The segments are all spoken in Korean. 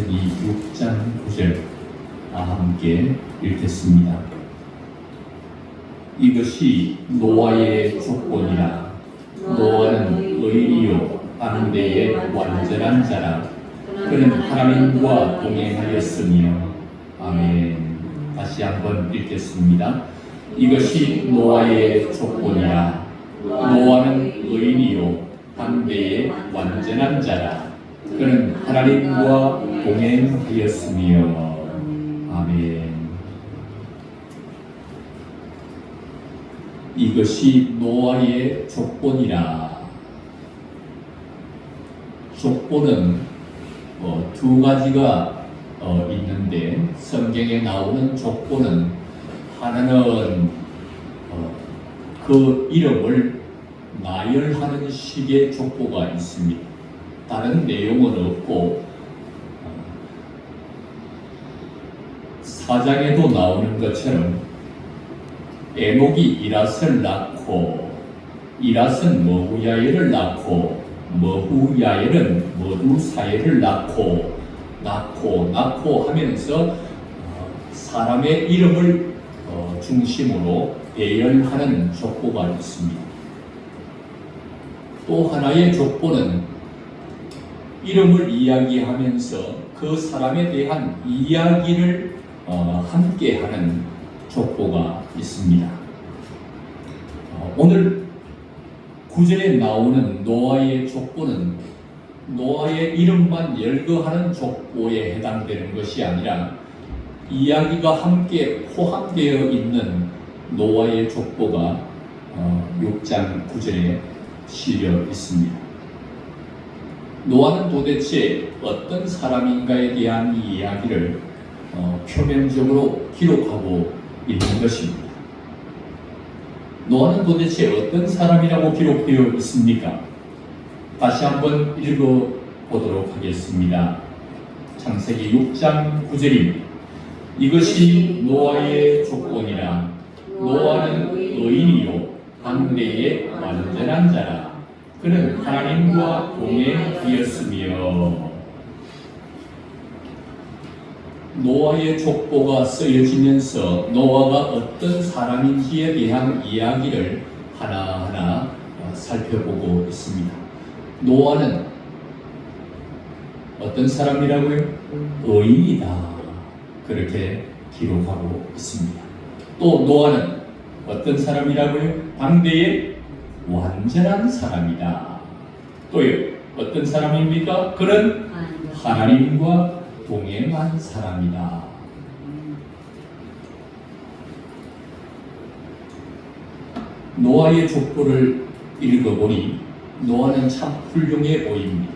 창세기 6장 9절 함께 읽겠습니다. 이것이 노아의 조건이라. 노아는 의인이요 하는 데에 완전한 자라. 그는 하나님과 동행하였으며. 아멘. 다시 한번 읽겠습니다. 이것이 노아의 조건이라. 노아는 의인이요 하는 데에 완전한 자라. 그는 하나님과 동행하였으며. 아멘. 이것이 노아의 조건이라. 조건은 두 가지가 있는데, 성경에 나오는 조건은 하나는 그 이름을 나열하는 식의 족보가 있습니다. 다른 내용은 없고, 사장에도 나오는 것처럼 에녹이 이랏을 낳고, 이랏은 머후야엘을 낳고, 머후야엘은 머두사엘을 낳고 하면서 사람의 이름을 중심으로 배열하는 족보가 있습니다. 또 하나의 족보는 이름을 이야기하면서 그 사람에 대한 이야기를 함께하는 족보가 있습니다. 오늘 9절에 나오는 노아의 족보는 노아의 이름만 열거하는 족보에 해당되는 것이 아니라 이야기가 함께 포함되어 있는 노아의 족보가 6장 9절에 실려 있습니다. 노아는 도대체 어떤 사람인가에 대한 이야기를 표면적으로 기록하고 있는 것입니다. 노아는 도대체 어떤 사람이라고 기록되어 있습니까? 다시 한번 읽어보도록 하겠습니다. 창세기 6장 9절입니다. 이것이 노아의 조건이라. 노아는 의인이요 하늘의 완전한 자라. 그는 하나님과 동행하였으며. 노아의 족보가 쓰여지면서 노아가 어떤 사람인지에 대한 이야기를 하나하나 살펴보고 있습니다. 노아는 어떤 사람이라고요? 의인이다. 그렇게 기록하고 있습니다. 또 노아는 어떤 사람이라고요? 당대의 완전한 사람이다. 또요, 어떤 사람입니까? 그는 하나님과 동행한 사람이다. 노아의 족보를 읽어보니 노아는 참 훌륭해 보입니다.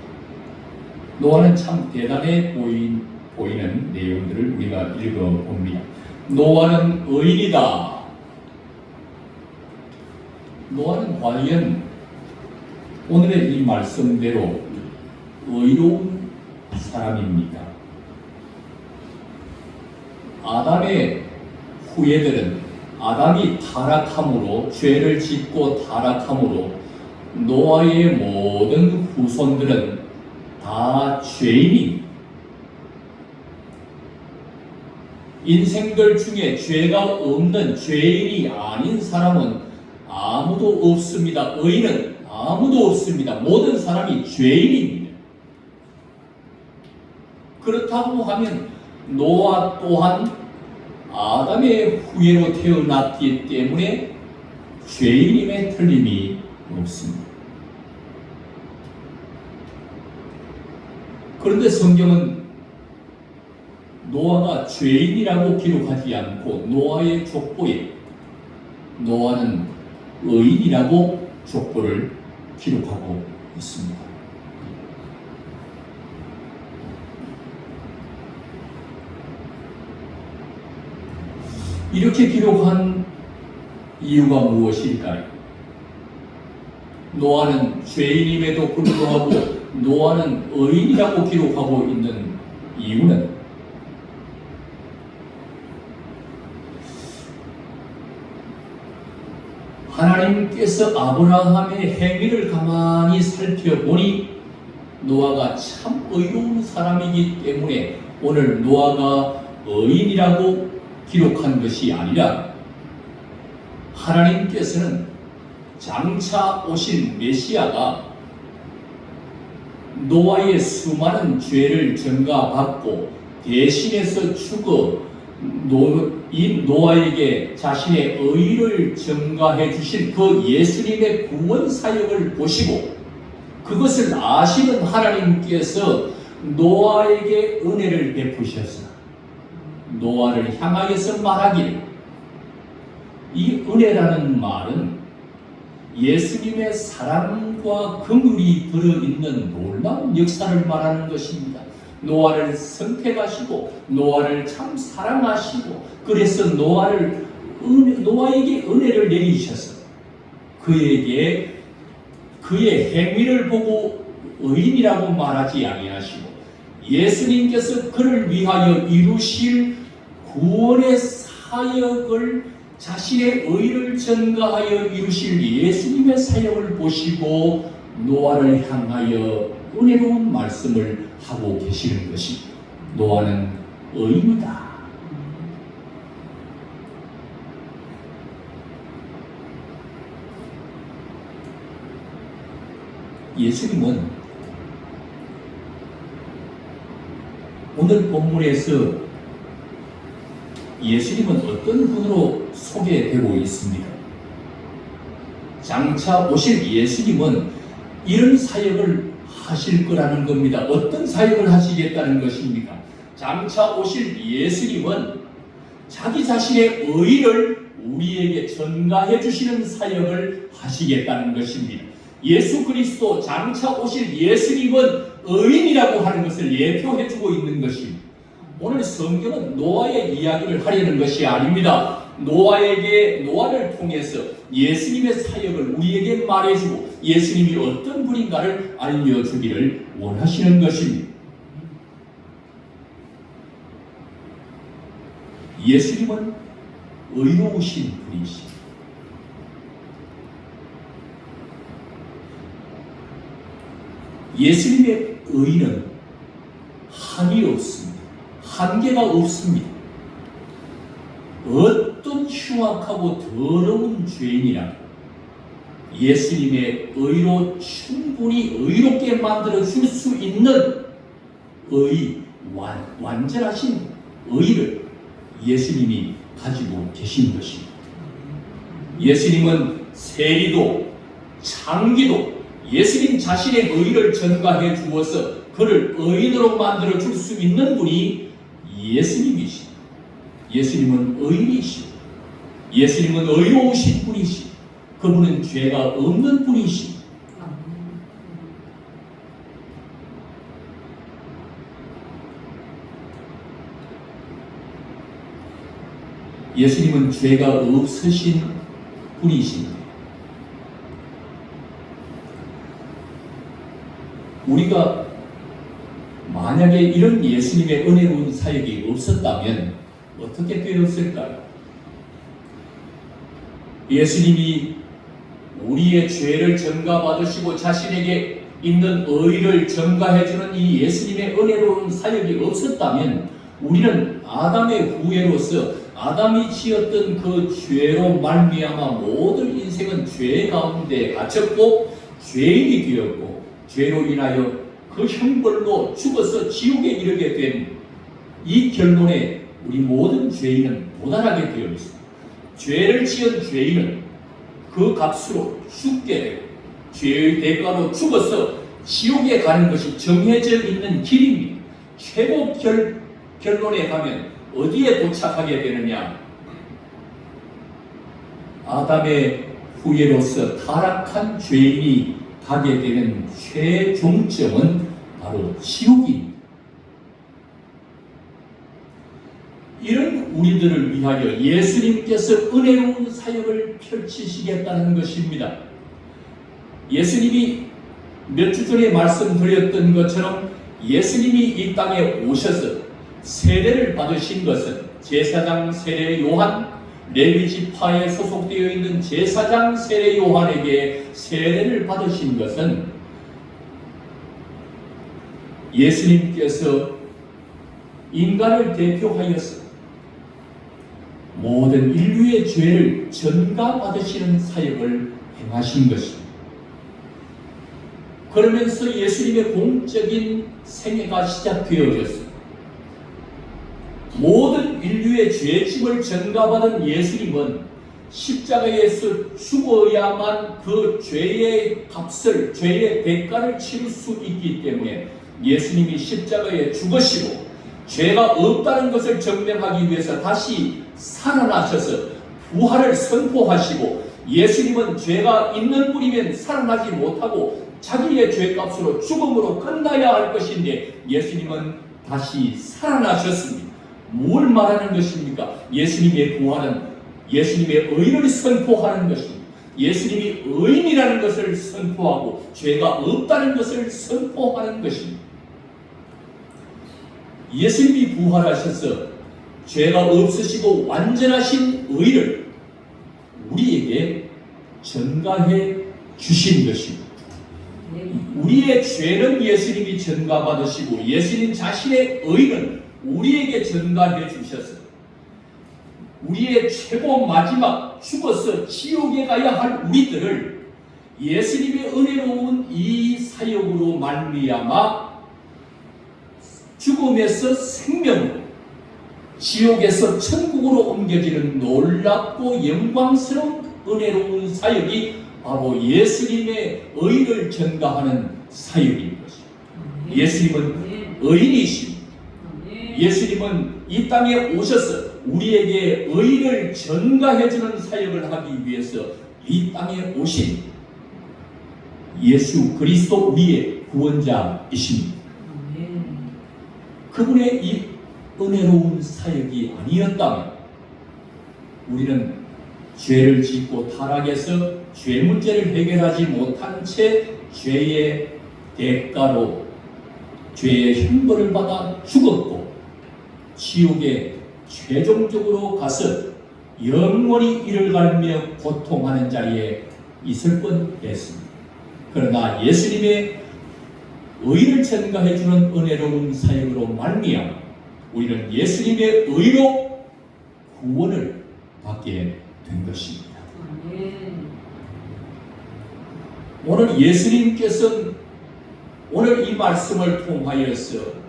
노아는 참 대단해 보이는 내용들을 우리가 읽어봅니다. 노아는 의인이다. 노아는 과연 오늘의 이 말씀대로 의로운 사람입니까? 아담의 후예들은 아담이 타락함으로, 죄를 짓고 타락함으로 노아의 모든 후손들은 다 죄인입니다. 인생들 중에 죄가 없는, 죄인이 아닌 사람은 아무도 없습니다. 의인은 아무도 없습니다. 모든 사람이 죄인입니다. 그렇다고 하면 노아 또한 아담의 후예로 태어났기 때문에 죄인임에 틀림이 없습니다. 그런데 성경은 노아가 죄인이라고 기록하지 않고 노아의 족보에 노아는 의인이라고 족보를 기록하고 있습니다. 이렇게 기록한 이유가 무엇일까요? 노아는 죄인임에도 불구하고 노아는 의인이라고 기록하고 있는 이유는 하나님께서 아브라함의 행위를 가만히 살펴보니 노아가 참 의로운 사람이기 때문에 오늘 노아가 의인이라고 기록한 것이 아니라 하나님께서는 장차 오실 메시아가 노아의 수많은 죄를 전가받고 대신해서 죽어 이 노아에게 자신의 의를 전가해 주신 그 예수님의 구원 사역을 보시고 그것을 아시는 하나님께서 노아에게 은혜를 베푸셔서 노아를 향하여서 말하기를, 이 은혜라는 말은 예수님의 사랑과 긍휼이 들어있는 놀라운 역사를 말하는 것입니다. 노아를 선택하시고 노아를 참 사랑하시고 그래서 노아에게 은혜를 내리셔서 그에게 그의 행위를 보고 의인이라고 말하지 아니하시고 예수님께서 그를 위하여 이루실 구원의 사역을 자신의 의를 전가하여 이루실 예수님의 사역을 보시고 노아를 향하여 은혜로운 말씀을 하고 계시는 것입니다. 노아는 의인이다. 예수님은 오늘 본문에서 예수님은 어떤 분으로 소개되고 있습니까? 장차 오실 예수님은 이런 사역을 하실 거라는 겁니다. 어떤 사역을 하시겠다는 것입니까? 장차 오실 예수님은 자기 자신의 의를 우리에게 전가해 주시는 사역을 하시겠다는 것입니다. 예수 그리스도 장차 오실 예수님은 의인이라고 하는 것을 예표해 주고 있는 것입니다. 오늘 성경은 노아의 이야기를 하려는 것이 아닙니다. 노아를 통해서 예수님의 사역을 우리에게 말해주고 예수님이 어떤 분인가를 알려주기를 원하시는 것입니다. 예수님은 의로우신 분이십니다. 예수님의 의는 한이 없습니다. 한계가 없습니다. 어떤 흉악하고 더러운 죄인이라도 예수님의 의로 충분히 의롭게 만들어 줄 수 있는 완전하신 의를 예수님이 가지고 계신 것입니다. 예수님은 세리도 창기도 예수님 자신의 의를 전가해 주어서 그를 의인으로 만들어 줄 수 있는 분이 예수님이십니다. 예수님은 의인이시고 예수님은 의로우신 분이시고 그분은 죄가 없는 분이시고 예수님은 죄가 없으신 분이십니다. 우리가 만약에 이런 예수님의 은혜로운 사역이 없었다면 어떻게 되었을까요? 예수님이 우리의 죄를 전가받으시고 자신에게 있는 의를 전가해주는 이 예수님의 은혜로운 사역이 없었다면 우리는 아담의 후예로서 아담이 지었던 그 죄로 말미암아 모든 인생은 죄 가운데 갇혔고 죄인이 되었고 죄로 인하여 그 형벌로 죽어서 지옥에 이르게 된 이 결론에 우리 모든 죄인은 도달하게 되어 있습니다. 죄를 지은 죄인은 그 값으로 죽게 되고 죄의 대가로 죽어서 지옥에 가는 것이 정해져 있는 길입니다. 최고 결론에 가면 어디에 도착하게 되느냐? 아담의 후예로서 타락한 죄인이 가게 되는 최종점은 바로 지옥입니다. 이런 우리들을 위하여 예수님께서 은혜로운 사역을 펼치시겠다는 것입니다. 예수님이 몇 주 전에 말씀드렸던 것처럼 예수님이 이 땅에 오셔서 세례를 받으신 것은 제사장 세례 요한, 레위 지파에 소속되어 있는 제사장 세례 요한에게 세례를 받으신 것은 예수님께서 인간을 대표하여서 모든 인류의 죄를 전가받으시는 사역을 행하신 것입니다. 그러면서 예수님의 공적인 생애가 시작되어졌습니다. 모든 인류의 죄짐을 전가받은 예수님은 십자가에서 죽어야만 그 죄의 값을, 죄의 대가를 치를 수 있기 때문에 예수님이 십자가에 죽으시고 죄가 없다는 것을 증명하기 위해서 다시 살아나셔서 부활을 선포하시고, 예수님은 죄가 있는 뿐이면 살아나지 못하고 자기의 죄값으로 죽음으로 끝나야 할 것인데 예수님은 다시 살아나셨습니다. 뭘 말하는 것입니까? 예수님의 부활은 예수님의 의를 선포하는 것입니다. 예수님이 의인이라는 것을 선포하고 죄가 없다는 것을 선포하는 것입니다. 예수님이 부활하셔서 죄가 없으시고 완전하신 의를 우리에게 전가해 주신 것입니다. 우리의 죄는 예수님이 전가받으시고 예수님 자신의 의는 우리에게 전가해 주셔서 우리의 최고 마지막 죽어서 지옥에 가야 할 우리들을 예수님의 은혜로운 이 사역으로 말미암아 죽음에서 생명으로, 지옥에서 천국으로 옮겨지는 놀랍고 영광스러운 은혜로운 사역이 바로 예수님의 의를 전가하는 사역인 것입니다. 예수님은 의인이십니다. 예수님은 이 땅에 오셔서 우리에게 의를 전가해주는 사역을 하기 위해서 이 땅에 오신 예수 그리스도 우리의 구원자이십니다. 그분의 이 은혜로운 사역이 아니었다면 우리는 죄를 짓고 타락해서 죄 문제를 해결하지 못한 채 죄의 대가로 죄의 형벌을 받아 죽었고 지옥에 최종적으로 가서 영원히 이를 갈며 고통하는 자리에 있을 뻔했습니다. 그러나 예수님의 의를 전가해주는 은혜로운 사역으로 말미암아 우리는 예수님의 의로 구원을 받게 된 것입니다. 오늘 예수님께서는 오늘 이 말씀을 통하여서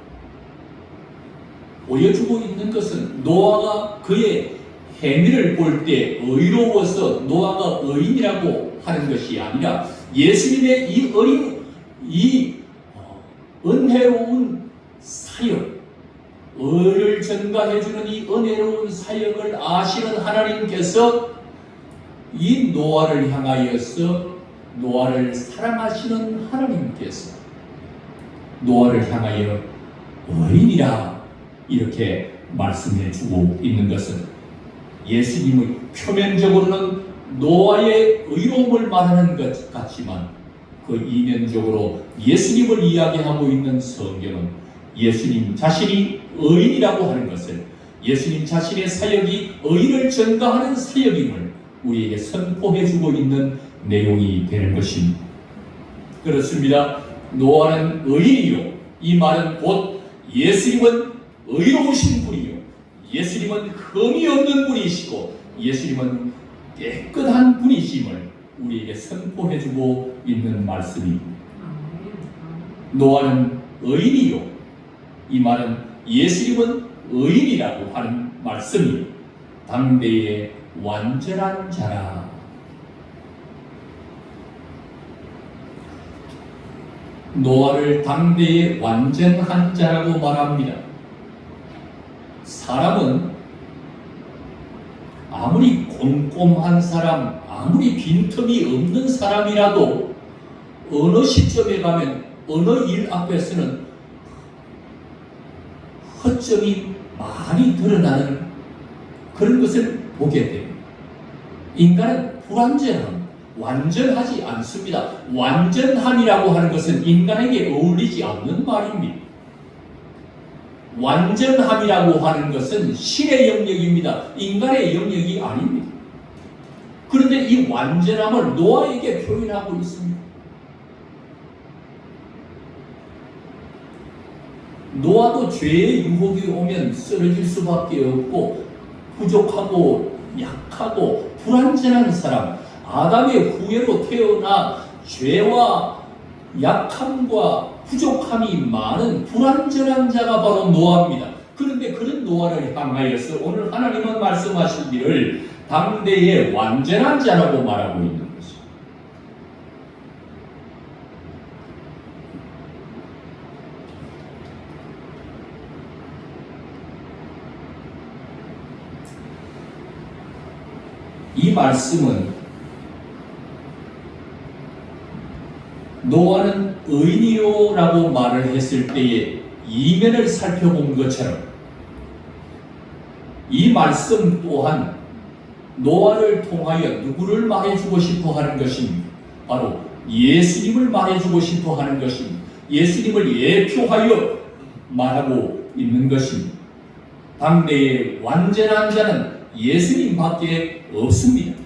보여주고 있는 것은 노아가 그의 행위를 볼 때 의로워서 노아가 의인이라고 하는 것이 아니라 예수님의 이 은혜로운 사역, 의를 전가해주는 이 은혜로운 사역을 아시는 하나님께서 이 노아를 향하여서 노아를 사랑하시는 하나님께서 노아를 향하여 의인이라 이렇게 말씀해 주고 있는 것은 예수님의 표면적으로는 노아의 의로움을 말하는 것 같지만 그 이면적으로 예수님을 이야기하고 있는 성경은 예수님 자신이 의인이라고 하는 것을, 예수님 자신의 사역이 의를 전가하는 사역임을 우리에게 선포해 주고 있는 내용이 되는 것입니다. 그렇습니다. 노아는 의인이요, 이 말은 곧 예수님은 의로우신 분이요, 예수님은 흠이 없는 분이시고 예수님은 깨끗한 분이심을 우리에게 선포해주고 있는 말씀입니다. 노아는 의인이요, 이 말은 예수님은 의인이라고 하는 말씀이요, 당대의 완전한 자라. 노아를 당대의 완전한 자라고 말합니다. 사람은 아무리 꼼꼼한 사람, 아무리 빈틈이 없는 사람이라도 어느 시점에 가면 어느 일 앞에서는 허점이 많이 드러나는 그런 것을 보게 됩니다. 인간은 불완전함, 완전하지 않습니다. 완전함이라고 하는 것은 인간에게 어울리지 않는 말입니다. 완전함이라고 하는 것은 신의 영역입니다. 인간의 영역이 아닙니다. 그런데 이 완전함을 노아에게 표현하고 있습니다. 노아도 죄의 유혹이 오면 쓰러질 수밖에 없고 부족하고 약하고 불완전한 사람, 아담의 후예로 태어나 죄와 약함과 부족함이 많은 불완전한 자가 바로 노아입니다. 그런데 그런 노아를 향하여서 오늘 하나님은 말씀하시기를 당대의 완전한 자라고 말하고 있는 것입니다. 이 말씀은 노아는 의인이요라고 말을 했을 때에 이면을 살펴본 것처럼 이 말씀 또한 노아를 통하여 누구를 말해주고 싶어 하는 것입니다. 바로 예수님을 말해주고 싶어 하는 것입니다. 예수님을 예표하여 말하고 있는 것입니다. 당대의 완전한 자는 예수님밖에 없습니다.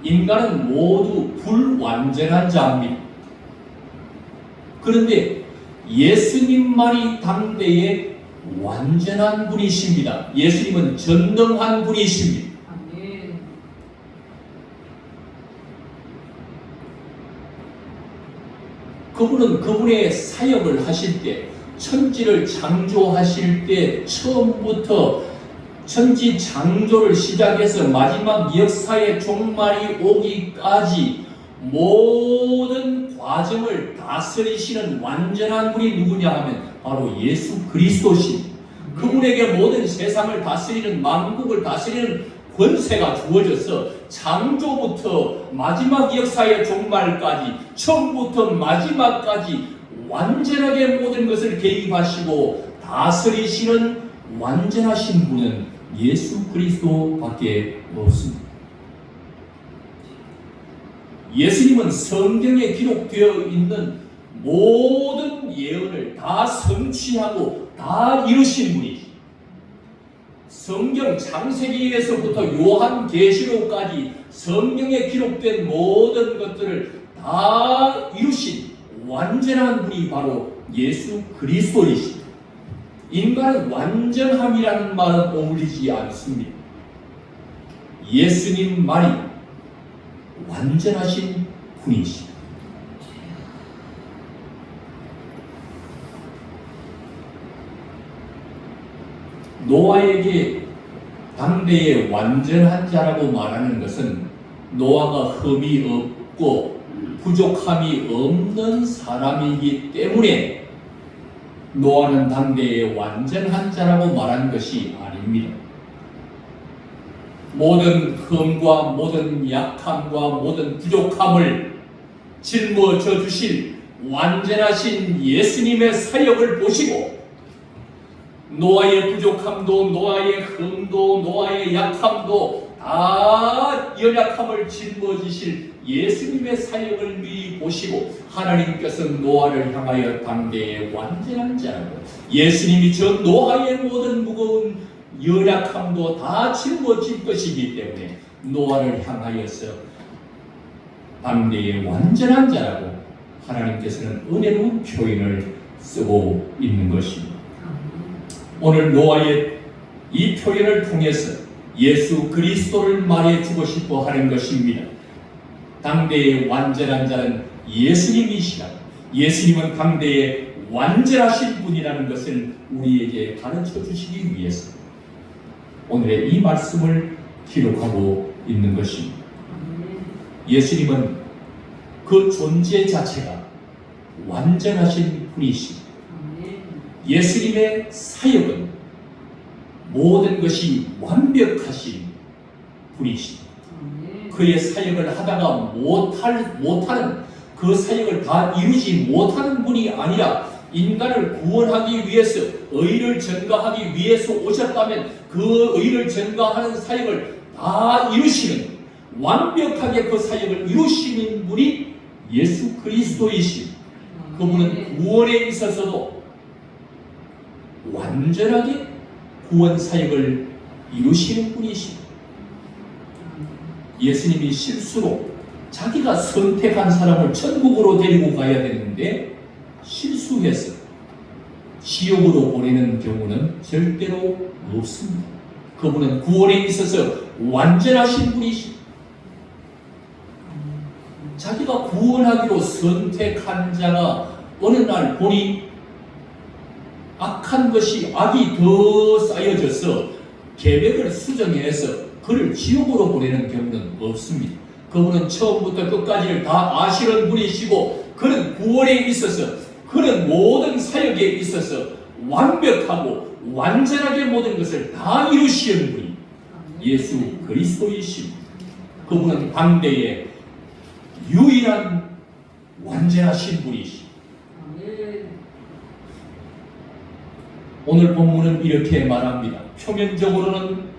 인간은 모두 불완전한 자입니다. 그런데 예수님만이 당대의 완전한 분이십니다. 예수님은 전능한 분이십니다. 그분은 그분의 사역을 하실 때, 천지를 창조하실 때 처음부터 천지 창조를 시작해서 마지막 역사의 종말이 오기까지 모든 과정을 다스리시는 완전한 분이 누구냐 하면 바로 예수 그리스도십니다. 그분에게 모든 세상을 다스리는, 만국을 다스리는 권세가 주어져서 창조부터 마지막 역사의 종말까지, 처음부터 마지막까지 완전하게 모든 것을 개입하시고 다스리시는 완전하신 분은 예수 그리스도밖에 없습니다. 예수님은 성경에 기록되어 있는 모든 예언을 다 성취하고 다 이루신 분이지. 성경 창세기에서부터 요한계시록까지 성경에 기록된 모든 것들을 다 이루신 완전한 분이 바로 예수 그리스도이십니다. 인간은 완전함이라는 말은 어울리지 않습니다. 예수님만이 완전하신 분이십니다. 노아에게 당대의 완전한 자라고 말하는 것은 노아가 흠이 없고 부족함이 없는 사람이기 때문에 노아는 당대의 완전한 자라고 말한 것이 아닙니다. 모든 흠과 모든 약함과 모든 부족함을 짊어져 주실 완전하신 예수님의 사역을 보시고 노아의 부족함도 노아의 흠도 노아의 약함도 다 연약함을 짊어지실 예수님의 사역을 미리 보시고 하나님께서는 노아를 향하여 당대의 완전한 자라고 예수님이 저 노아의 모든 무거운 연약함도 다 짊어질 것이기 때문에 노아를 향하여서 당대의 완전한 자라고 하나님께서는 은혜로운 표현을 쓰고 있는 것입니다. 오늘 노아의 이 표현을 통해서 예수 그리스도를 말해주고 싶어 하는 것입니다. 당대의 완전한 자는 예수님이시라. 예수님은 당대의 완전하신 분이라는 것을 우리에게 가르쳐 주시기 위해서 오늘의 이 말씀을 기록하고 있는 것입니다. 예수님은 그 존재 자체가 완전하신 분이십니다. 예수님의 사역은 모든 것이 완벽하신 분이십니다. 그의 사역을 하다가 못하는 그 사역을 다 이루지 못하는 분이 아니라 인간을 구원하기 위해서 의를 전가하기 위해서 오셨다면 그 의를 전가하는 사역을 다 이루시는 완벽하게 그 사역을 이루시는 분이 예수 그리스도이십니다. 그분은 구원에 있어서도 완전하게 구원 사역을 이루시는 분이십니다. 예수님이 실수로 자기가 선택한 사람을 천국으로 데리고 가야 되는데 실수해서 지옥으로 보내는 경우는 절대로 없습니다. 그분은 구원에 있어서 완전하신 분이십니다. 자기가 구원하기로 선택한 자가 어느 날 보니 악한 것이 악이 더 쌓여져서 계획을 수정해서 그를 지옥으로 보내는 경우는 없습니다. 그분은 처음부터 끝까지를 다 아시는 분이시고 그는 구원에 있어서 그는 모든 사역에 있어서 완벽하고 완전하게 모든 것을 다 이루시는 분이 예수 그리스도이십니다. 그분은 당대의 유일한 완전하신 분이십니다. 오늘 본문은 이렇게 말합니다. 표면적으로는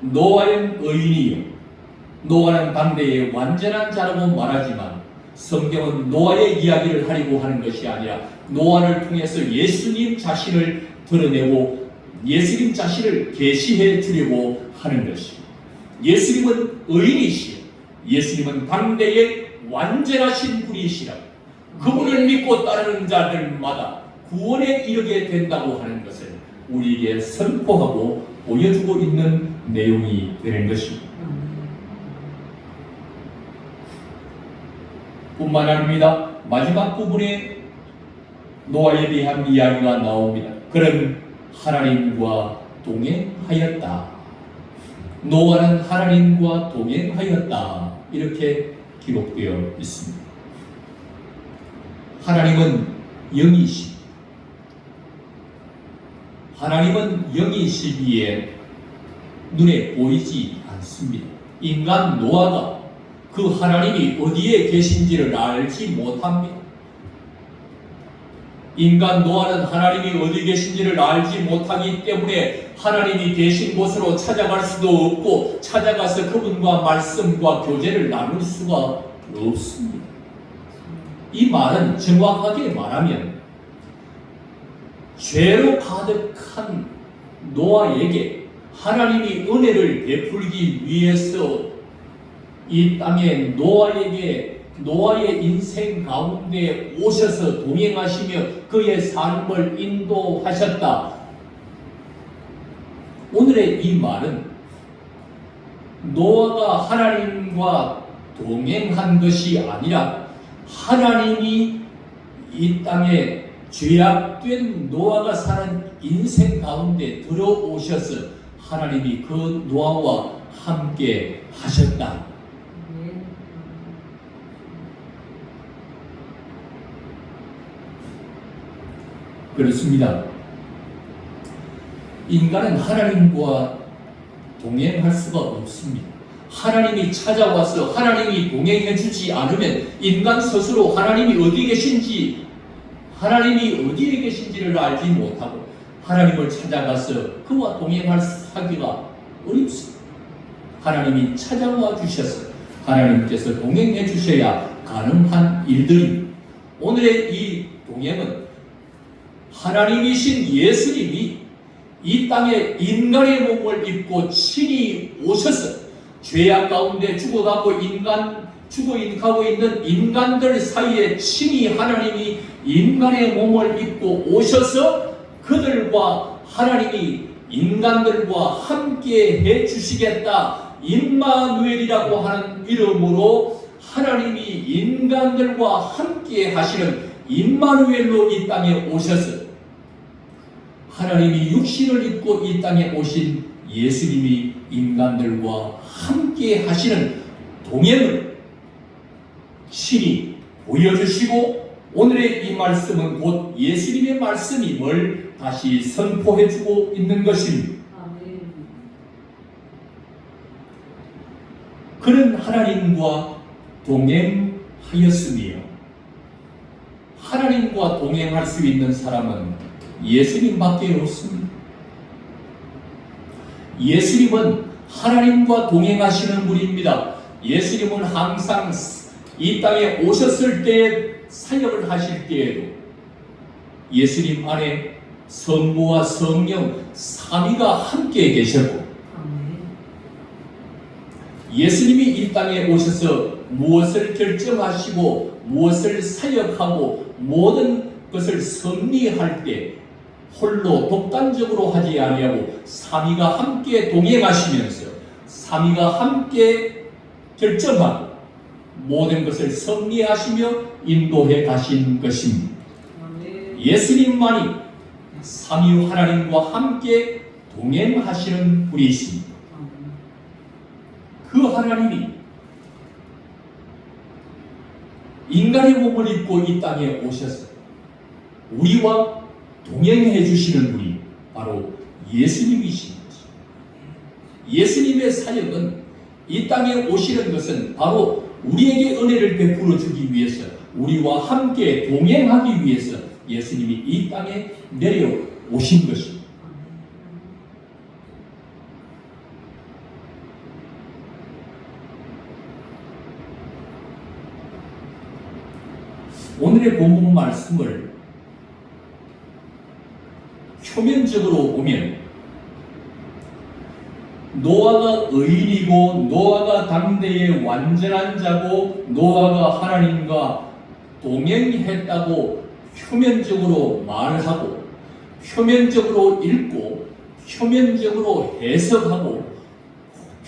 노아는 의인이요 노아는 당대의 완전한 자라고 말하지만 성경은 노아의 이야기를 하려고 하는 것이 아니라 노아를 통해서 예수님 자신을 드러내고 예수님 자신을 계시해 주려고 하는 것입니다. 예수님은 의인이시요 예수님은 당대의 완전하신 분이시라. 그분을 믿고 따르는 자들마다 구원에 이르게 된다고 하는 것을 우리에게 선포하고 보여주고 있는 내용이 되는 것입니다. 뿐만 아닙니다. 마지막 부분에 노아에 대한 이야기가 나옵니다. 그는 하나님과 동행하였다. 노아는 하나님과 동행하였다. 이렇게 기록되어 있습니다. 하나님은 영이십니다. 하나님은 영이시기에 눈에 보이지 않습니다. 인간 노아가 그 하나님이 어디에 계신지를 알지 못합니다. 인간 노아는 하나님이 어디 계신지를 알지 못하기 때문에 하나님이 계신 곳으로 찾아갈 수도 없고 찾아가서 그분과 말씀과 교제를 나눌 수가 없습니다. 이 말은 정확하게 말하면 죄로 가득한 노아에게 하나님이 은혜를 베풀기 위해서 이 땅에 노아의 인생 가운데 오셔서 동행하시며 그의 삶을 인도하셨다. 오늘의 이 말은 노아가 하나님과 동행한 것이 아니라 하나님이 이 땅에 죄악된 노아가 사는 인생 가운데 들어오셔서 하나님이 그 노아와 함께 하셨다. 그렇습니다. 인간은 하나님과 동행할 수가 없습니다. 하나님이 찾아와서 하나님이 동행해 주지 않으면 인간 스스로 하나님이 어디 계신지 하나님이 어디에 계신지를 알지 못하고 하나님을 찾아가서 그와 동행하기가 어렵습니다. 하나님이 찾아와 주셔서 하나님께서 동행해 주셔야 가능한 일들입니다. 오늘의 이 동행은 하나님이신 예수님이 이 땅에 인간의 몸을 입고 친히 오셔서 죄악 가운데 죽어가고 있는 인간들 사이에 친히 하나님이 인간의 몸을 입고 오셔서 그들과 하나님이 인간들과 함께 해 주시겠다. 임마누엘이라고 하는 이름으로 하나님이 인간들과 함께 하시는 임마누엘로 이 땅에 오셔서 하나님이 육신을 입고 이 땅에 오신 예수님이 인간들과 함께 하시는 동행을 친히 보여주시고 오늘의 이 말씀은 곧 예수님의 말씀임을 다시 선포해주고 있는 것입니다. 그는 하나님과 동행하였으며 하나님과 동행할 수 있는 사람은 예수님밖에 없습니다. 예수님은 하나님과 동행하시는 분입니다. 예수님은 항상 이 땅에 오셨을 때 사역을 하실 때에도 예수님 안에 성부와 성령 삼위가 함께 계셨고 예수님이 이 땅에 오셔서 무엇을 결정하시고 무엇을 사역하고 모든 것을 섭리할 때 홀로 독단적으로 하지 아니하고 삼위가 함께 동행하시면서 삼위가 함께 결정하고 모든 것을 섭리하시며 인도해 가신 것입니다. 예수님만이 삼위 하나님과 함께 동행하시는 분이십니다. 그 하나님이 인간의 몸을 입고 이 땅에 오셔서 우리와 동행해 주시는 분이 바로 예수님이신 것입니다. 예수님의 사역은 이 땅에 오시는 것은 바로 우리에게 은혜를 베풀어 주기 위해서 우리와 함께 동행하기 위해서 예수님이 이 땅에 내려오신 것입니다. 오늘의 본문 말씀을 표면적으로 보면 노아가 의인이고 노아가 당대의 완전한 자고 노아가 하나님과 동행했다고 표면적으로 말하고 표면적으로 읽고 표면적으로 해석하고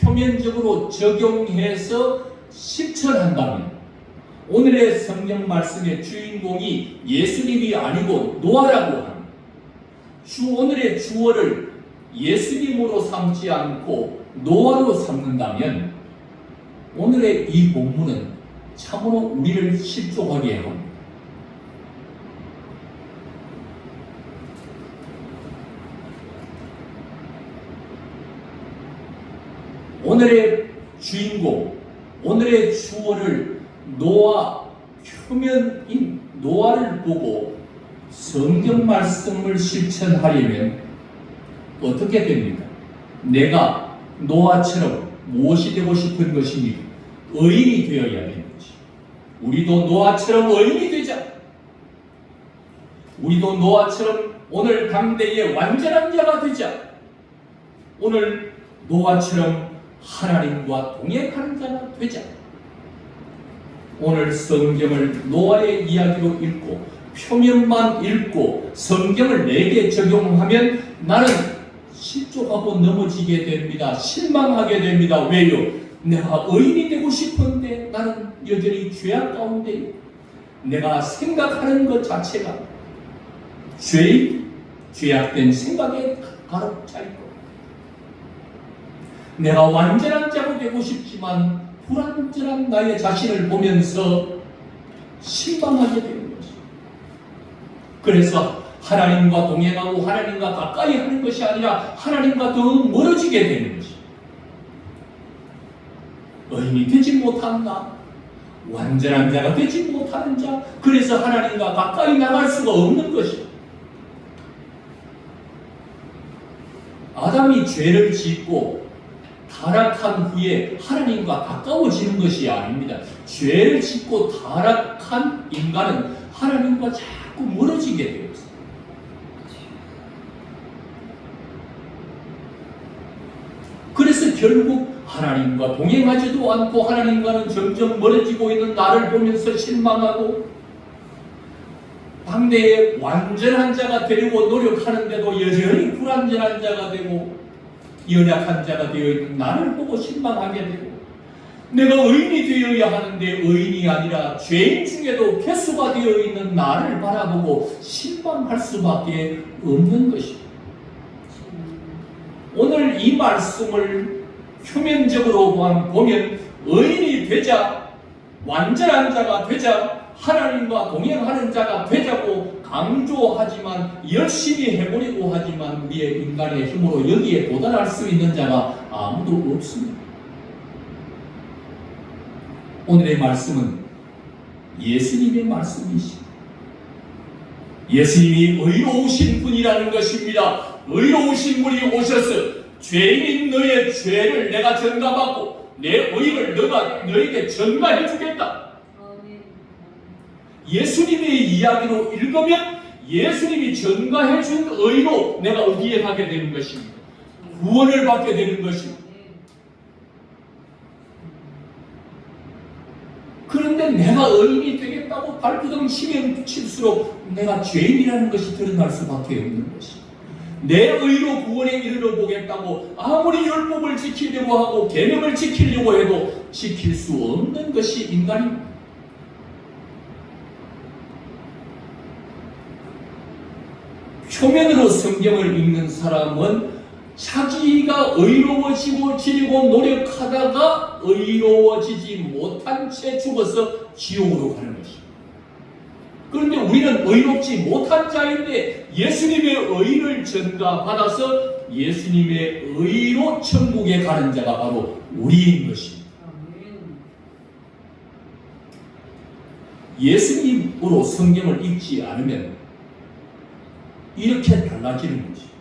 표면적으로 적용해서 실천한다면 오늘의 성경 말씀의 주인공이 예수님이 아니고 노아라고 합니다. 오늘의 주어를 예수님으로 삼지 않고 노아로 삼는다면 오늘의 이 본문은 참으로 우리를 실족하게 합니다. 오늘의 주인공, 오늘의 주어를 노아 표면인 노아를 보고 성경 말씀을 실천하려면 어떻게 됩니까? 내가 노아처럼 무엇이 되고 싶은 것입니까? 의인이 되어야 되는 것이. 우리도 노아처럼 의인이 되자. 우리도 노아처럼 오늘 당대의 완전한 자가 되자. 오늘 노아처럼 하나님과 동행하는 자가 되자. 오늘 성경을 노아의 이야기로 읽고 표면만 읽고 성경을 내게 적용하면 나는 실족하고 넘어지게 됩니다. 실망하게 됩니다. 왜요? 내가 의인이 되고 싶은데 나는 여전히 죄악 가운데 내가 생각하는 것 자체가 죄악된 생각에 가득 차 있고 내가 완전한 자가 되고 싶지만 불완전한 나의 자신을 보면서 실망하게 되는 것입니다. 그래서 하나님과 동행하고 하나님과 가까이 하는 것이 아니라 하나님과 더 멀어지게 되는 것입니다. 의인이 되지 못한 나, 완전한 자가 되지 못하는 자, 그래서 하나님과 가까이 나갈 수가 없는 것입니다. 아담이 죄를 짓고 타락한 후에 하나님과 가까워지는 것이 아닙니다. 죄를 짓고 타락한 인간은 하나님과 자꾸 멀어지게 되어 있습니다. 그래서 결국 하나님과 동행하지도 않고 하나님과는 점점 멀어지고 있는 나를 보면서 실망하고 당대의 완전한 자가 되려고 노력하는데도 여전히 불완전한 자가 되고 연약한 자가 되어 있는 나를 보고 실망하게 되고 내가 의인이 되어야 하는데 의인이 아니라 죄인 중에도 괴수가 되어 있는 나를 바라보고 실망할 수밖에 없는 것입니다. 오늘 이 말씀을 표면적으로 보면 의인이 되자, 완전한 자가 되자, 하나님과 동행하는 자가 되자고 강조하지만 열심히 해보려고 하지만 우리의 인간의 힘으로 여기에 도달할 수 있는 자가 아무도 없습니다. 오늘의 말씀은 예수님의 말씀이십니다. 예수님이 의로우신 분이라는 것입니다. 의로우신 분이 오셔서 죄인인 너의 죄를 내가 전가받고 내 의를 너가 너에게 전가해 주겠다. 예수님의 이야기로 읽으면 예수님이 전가해 준 의로 내가 어디에 가게 되는 것입니다. 구원을 받게 되는 것입니다. 내가 의인이 되겠다고 발부둥 치면 칠수록 내가 죄인이라는 것이 드러날 수밖에 없는 것입니다. 내 의로 구원에 이르러 보겠다고 아무리 율법을 지키려고 하고 계명을 지키려고 해도 지킬 수 없는 것이 인간입니다. 표면으로 성경을 읽는 사람은 자기가 의로워지고 노력하다가 의로워지지 못한 채 죽어서 지옥으로 가는 것입니다. 그런데 우리는 의롭지 못한 자인데 예수님의 의를 전가받아서 예수님의 의로 천국에 가는 자가 바로 우리인 것입니다. 예수님으로 성경을 읽지 않으면 이렇게 달라지는 거지.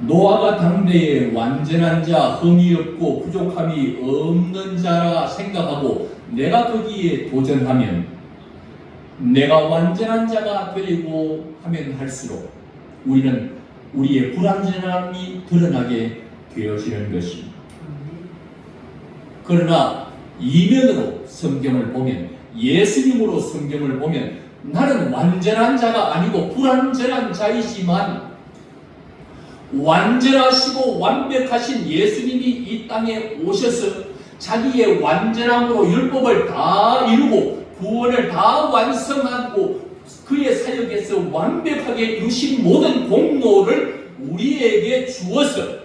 노아가 당대에 완전한 자, 흠이 없고 부족함이 없는 자라 생각하고 내가 거기에 도전하면 내가 완전한 자가 되려고 하면 할수록 우리는 우리의 불완전함이 드러나게 되어지는 것입니다. 그러나 이면으로 성경을 보면, 예수님으로 성경을 보면 나는 완전한 자가 아니고 불완전한 자이지만 완전하시고 완벽하신 예수님이 이 땅에 오셔서 자기의 완전함으로 율법을 다 이루고 구원을 다 완성하고 그의 사역에서 완벽하게 이루신 모든 공로를 우리에게 주어서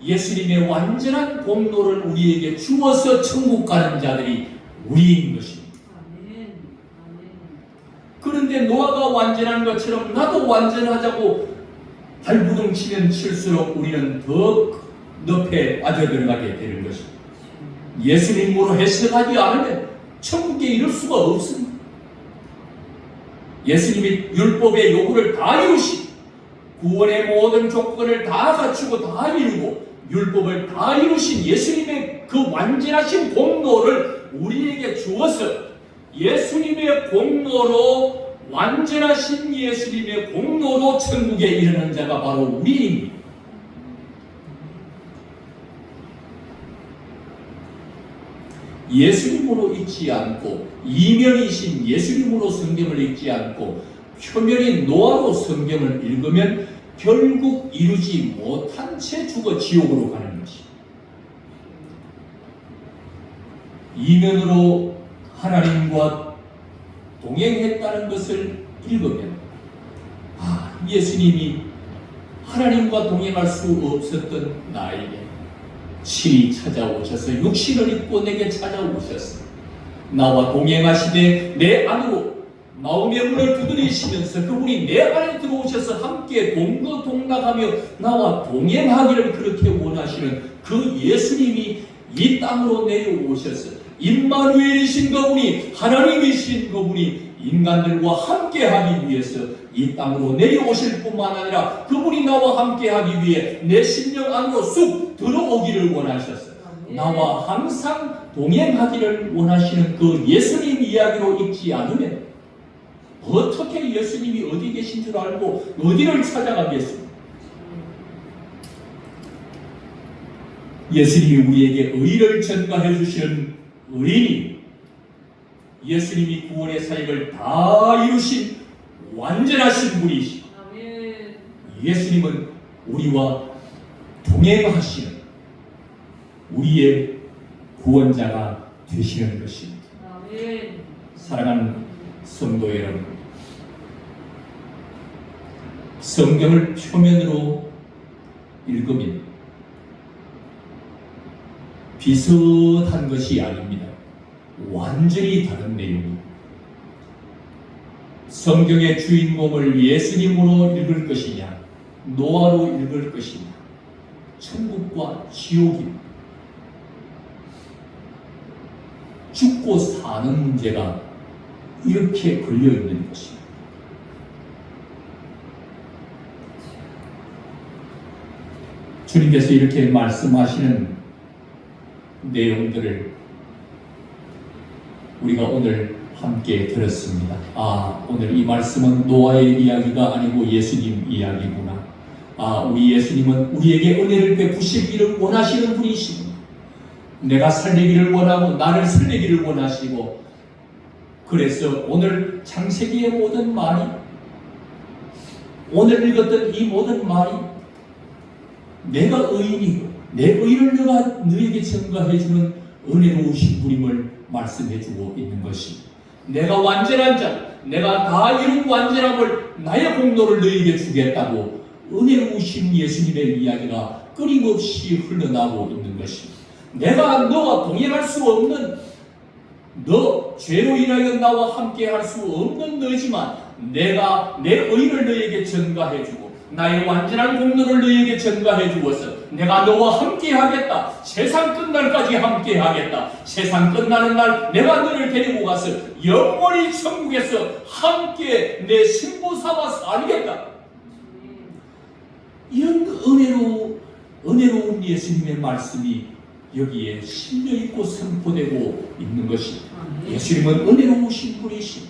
예수님의 완전한 공로를 우리에게 주어서 천국 가는 자들이 우리인 것입니다. 그런데 노아가 완전한 것처럼 나도 완전하자고 발부둥 치면 칠수록 우리는 더 늪에 빠져들어가게 되는 것입니다. 예수님으로 해석하지 않으면 천국에 이를 수가 없습니다. 예수님이 율법의 요구를 다 이루시 구원의 모든 조건을 다 갖추고 다 이루고 율법을 다 이루신 예수님의 그 완전하신 공로를 우리에게 주어서 예수님의 공로로 완전하신 예수님의 공로로 천국에 이르는 자가 바로 우리입니다. 예수님으로 읽지 않고 이면이신 예수님으로 성경을 읽지 않고 표면인 노아로 성경을 읽으면 결국 이루지 못한 채 죽어 지옥으로 가는 것입니다. 이면으로 하나님과 동행했다는 것을 읽으면 예수님이 하나님과 동행할 수 없었던 나에게 친히 찾아오셔서 육신을 입고 내게 찾아오셔서 나와 동행하시되 내 안으로 마음의 문을 두드리시면서 그분이 내 안에 들어오셔서 함께 동거동락하며 나와 동행하기를 그렇게 원하시는 그 예수님이 이 땅으로 내려오셔서 임마누엘이신 그분이 하나님이신 그분이 인간들과 함께하기 위해서 이 땅으로 내려오실 뿐만 아니라 그분이 나와 함께하기 위해 내 심령 안으로 쑥 들어오기를 원하셨어요. 나와 항상 동행하기를 원하시는 그 예수님 이야기로 읽지 않으면 어떻게 예수님이 어디 계신 줄 알고 어디를 찾아가겠습니까? 예수님이 우리에게 의를 전가해 주시는 의인이 예수님이 구원의 사역을 다 이루신 완전하신 분이시고 예수님은 우리와 동행하시는 우리의 구원자가 되시는 것입니다. 사랑하는 성도 여러분, 성경을 표면으로 읽으면 비슷한 것이 아닙니다. 완전히 다른 내용입니다. 성경의 주인공을 예수님으로 읽을 것이냐, 노아로 읽을 것이냐, 천국과 지옥입니다. 죽고 사는 문제가 이렇게 걸려있는 것입니다. 주님께서 이렇게 말씀하시는 내용들을 우리가 오늘 함께 들었습니다. 오늘 이 말씀은 노아의 이야기가 아니고 예수님 이야기구나. 우리 예수님은 우리에게 은혜를 베푸시기를 원하시는 분이시고, 내가 살리기를 원하고 나를 살리기를 원하시고, 그래서 오늘 창세기의 모든 말이, 오늘 읽었던 이 모든 말이 내가 의인이고 내 의를 내가 너에게 증거해주는 은혜로우신 분임을 말씀해주고 있는 것이, 내가 완전한 자, 내가 다 이룬 완전함을 나의 공로를 너에게 주겠다고 은혜로우신 예수님의 이야기가 끊임없이 흘러나오고 있는 것이, 내가 너와 동행할 수 없는, 너 죄로 인하여 나와 함께 할 수 없는 너지만 내가 내 의를 너에게 전가해주고 나의 완전한 공로를 너에게 전가해 주어서 내가 너와 함께 하겠다. 세상 끝날까지 함께 하겠다. 세상 끝나는 날 내가 너를 데리고 가서 영원히 천국에서 함께 내 신부 삼아 살겠다. 이런 은혜로운 예수님의 말씀이 여기에 실려있고 선포되고 있는 것이, 예수님은 은혜로우신 분이시고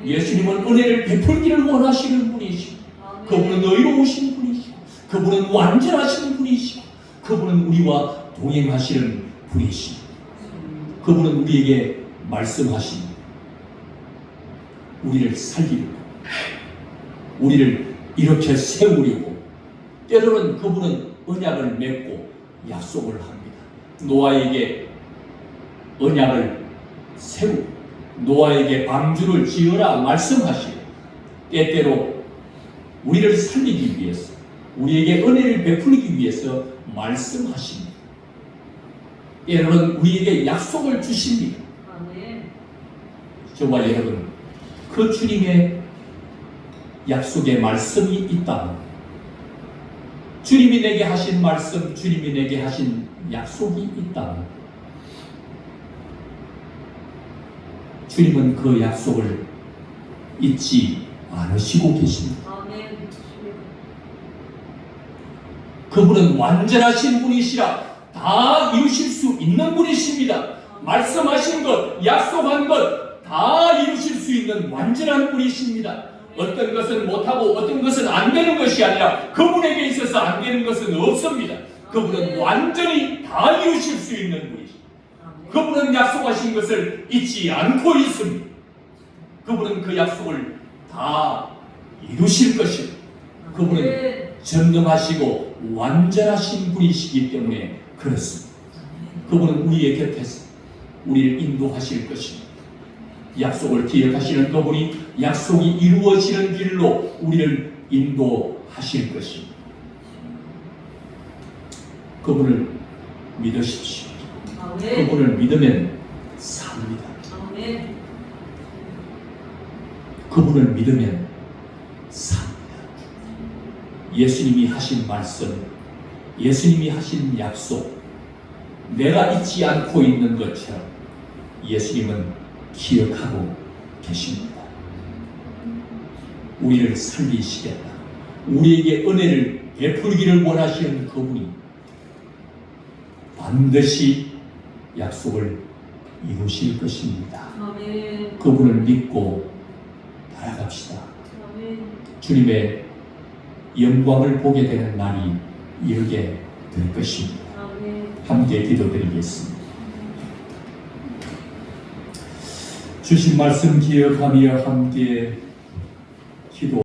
예수님은 은혜를 베풀기를 원하시는 분이시고, 그분은 의로우신 분이시고 그분은 완전하신 분이시고 그분은 우리와 동행하시는 분이시고, 그분은 우리에게 말씀하신, 우리를 살리고 우리를 이렇게 세우려고, 때로는 그분은 언약을 맺고 약속을 합니다. 노아에게 언약을 세우고 노아에게 방주를 지으라 말씀하시고, 때때로 우리를 살리기 위해서, 우리에게 은혜를 베풀기 위해서 말씀하십니다. 때로는 우리에게 약속을 주십니다. 저와 여러분, 그 주님의 약속의 말씀이 있다면, 주님이 내게 하신 말씀, 주님이 내게 하신 약속이 있다면, 주님은 그 약속을 잊지 않으시고 계십니다. 그분은 완전하신 분이시라 다 이루실 수 있는 분이십니다. 말씀하신 것, 약속한 것 다 이루실 수 있는 완전한 분이십니다. 어떤 것은 못하고 어떤 것은 안 되는 것이 아니라 그분에게 있어서 안 되는 것은 없습니다. 그분은 완전히 다 이루실 수 있는 분이십니다. 그분은 약속하신 것을 잊지 않고 있습니다. 그분은 그 약속을 다 이루실 것입니다. 그분은 전능하시고 완전하신 분이시기 때문에 그렇습니다. 그분은 우리의 곁에서 우리를 인도하실 것입니다. 약속을 기억하시는 그분이 약속이 이루어지는 길로 우리를 인도하실 것입니다. 그분을 믿으십시오. 그분을 믿으면 삽니다. 그분을 믿으면 삽니다. 예수님이 하신 말씀, 예수님이 하신 약속, 내가 잊지 않고 있는 것처럼 예수님은 기억하고 계십니다. 우리를 살리시겠다. 우리에게 은혜를 베풀기를 원하시는 그분이 반드시 약속을 이루실 것입니다. 그분을 믿고 나아갑시다. 주님의 영광을 보게 되는 날이 이르게 될 것입니다. 함께 기도드리겠습니다. 주신 말씀 기억하며 함께 기도